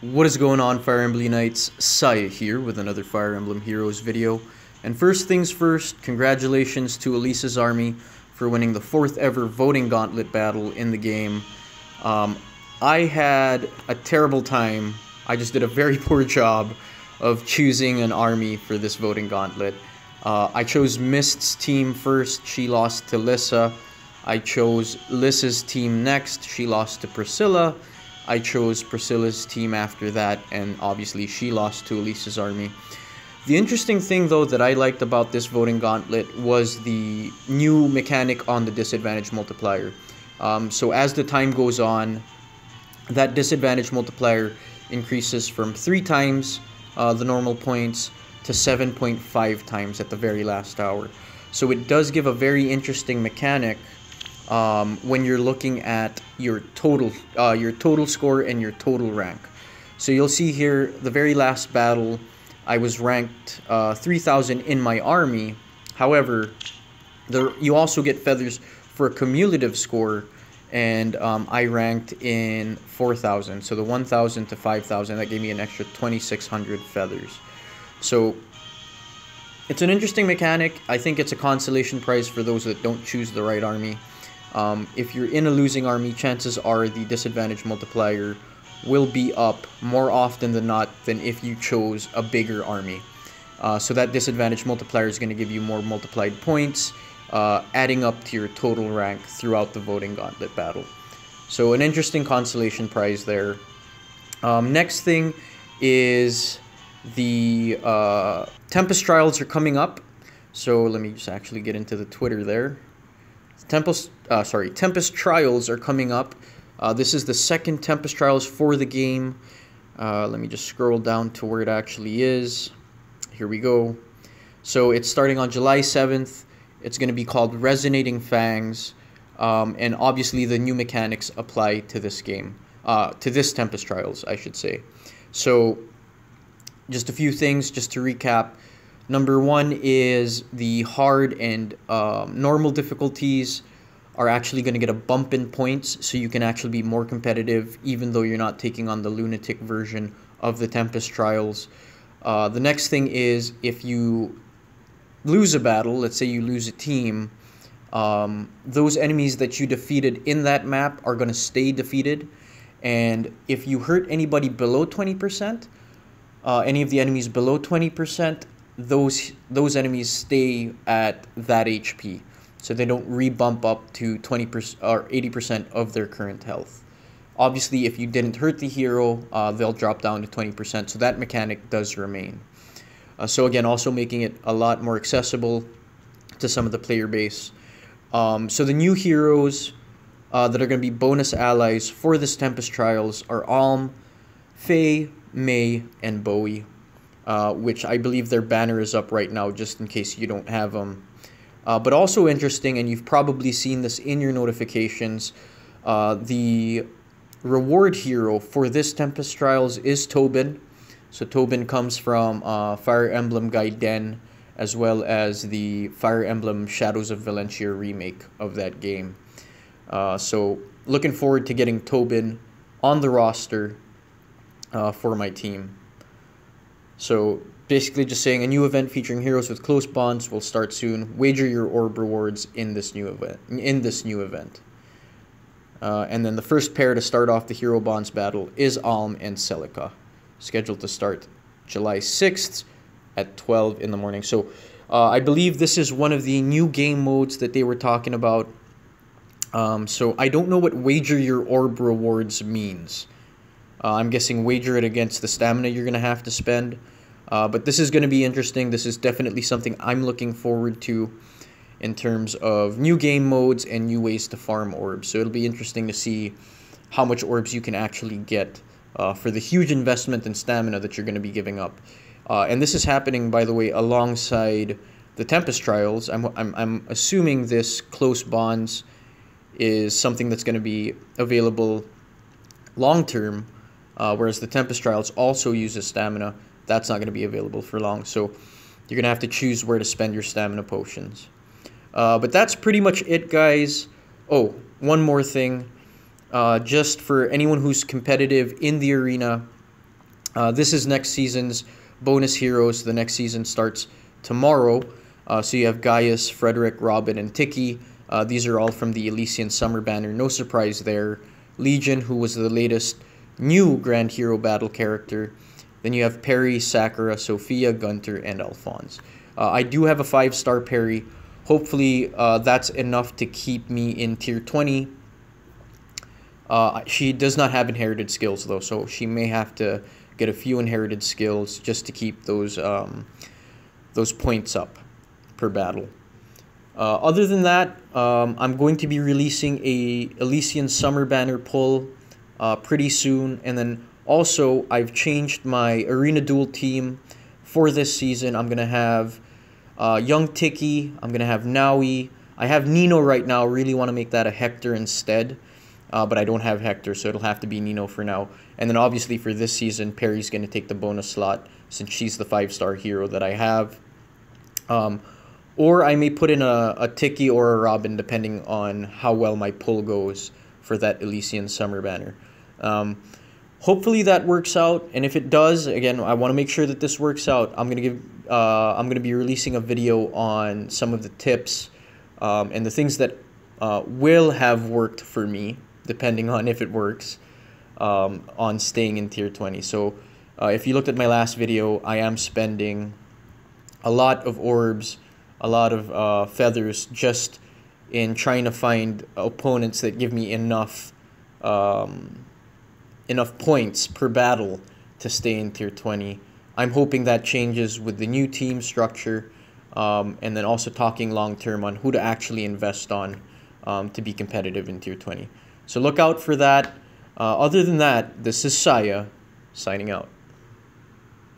What is going on, Fire Emblem Knights? Saya here with another Fire Emblem Heroes video. And first things first, congratulations to Elise's army for winning the 4th ever Voting Gauntlet Battle in the game. I had a terrible time. I just did a very poor job of choosing an army for this Voting Gauntlet. I chose Mist's team first. She lost to Lissa. I chose Lissa's team next. She lost to Priscilla. I chose Priscilla's team after that, and obviously she lost to Elise's army. The interesting thing, though, that I liked about this Voting Gauntlet was the new mechanic on the disadvantage multiplier. So as the time goes on, that disadvantage multiplier increases from 3 times the normal points to 7.5 times at the very last hour. So it does give a very interesting mechanic when you're looking at your total score and your total rank. So you'll see here, the very last battle, I was ranked 3,000 in my army. However, you also get feathers for a cumulative score, and I ranked in 4,000. So the 1,000 to 5,000, that gave me an extra 2,600 feathers. So it's an interesting mechanic. I think it's a consolation prize for those that don't choose the right army. If you're in a losing army, chances are the disadvantage multiplier will be up more often than not than if you chose a bigger army. So that disadvantage multiplier is going to give you more multiplied points, adding up to your total rank throughout the Voting Gauntlet battle. So an interesting consolation prize there. Next thing is the Tempest Trials are coming up. So let me just actually get into the Twitter there. Tempest Trials are coming up. This is the second Tempest Trials for the game. Let me just scroll down to where it actually is. Here we go. So it's starting on July 7th. It's going to be called Resonating Fangs. And obviously the new mechanics apply to this game. To this Tempest Trials, I should say. So just a few things just to recap. Number 1 is the hard and normal difficulties are actually going to get a bump in points, so you can actually be more competitive even though you're not taking on the lunatic version of the Tempest Trials. The next thing is, if you lose a battle, let's say you lose a team, those enemies that you defeated in that map are going to stay defeated, and if you hurt anybody below 20%, any of the enemies below 20%, those enemies stay at that HP, so they don't re-bump up to 20% or 80% of their current health. Obviously, if you didn't hurt the hero, they'll drop down to 20%, so that mechanic does remain. So again, also making it a lot more accessible to some of the player base. So the new heroes that are going to be bonus allies for this Tempest Trials are Alm, Faye, May, and Bowie. Which I believe their banner is up right now, just in case you don't have them. But also interesting, and you've probably seen this in your notifications, the reward hero for this Tempest Trials is Tobin. So Tobin comes from Fire Emblem Gaiden, as well as the Fire Emblem Shadows of Valentia remake of that game. So looking forward to getting Tobin on the roster for my team. So basically just saying, a new event featuring heroes with close bonds will start soon. Wager your orb rewards in this new event. And then the first pair to start off the hero bonds battle is Alm and Celica, scheduled to start July 6th at 12 in the morning. So I believe this is one of the new game modes that they were talking about. So I don't know what wager your orb rewards means. I'm guessing wager it against the stamina you're going to have to spend. But this is going to be interesting. This is definitely something I'm looking forward to in terms of new game modes and new ways to farm orbs. So it'll be interesting to see how much orbs you can actually get for the huge investment in stamina that you're going to be giving up. And this is happening, by the way, alongside the Tempest Trials. I'm assuming this close bonds is something that's going to be available long term. Whereas the Tempest Trials also uses stamina. That's not going to be available for long. So you're going to have to choose where to spend your stamina potions. But that's pretty much it, guys. Oh, one more thing. Just for anyone who's competitive in the arena, This is next season's bonus heroes. The next season starts tomorrow. So you have Gaius, Frederick, Robin, and Tiki. These are all from the Elysian Summer banner. No surprise there. Legion, who was the latest new Grand Hero Battle character. Then you have Perry, Sakura, Sophia, Gunter, and Alphonse. I do have a 5-star Perry. Hopefully that's enough to keep me in tier 20. She does not have inherited skills though, so she may have to get a few inherited skills just to keep those points up per battle. Other than that, I'm going to be releasing a Elysian Summer banner pull pretty soon, and then also I've changed my Arena Duel team for this season. I'm gonna have young Tiki. I'm gonna have Naui. I have Nino right now. Really want to make that a Hector instead. But I don't have Hector, so it'll have to be Nino for now. And then obviously for this season, Perry's going to take the bonus slot since she's the 5-star hero that I have. Or I may put in a Tiki or a Robin depending on how well my pull goes for that Elysian Summer banner. Hopefully that works out, and if it does, again, I want to make sure that this works out. I'm gonna be releasing a video on some of the tips and the things that will have worked for me, depending on if it works, on staying in tier 20. So if you looked at my last video, I am spending a lot of orbs, a lot of feathers, just in trying to find opponents that give me enough points per battle to stay in tier 20. I'm hoping that changes with the new team structure, and then also talking long term on who to actually invest on to be competitive in tier 20. So look out for that. Other than that, this is Saya, signing out.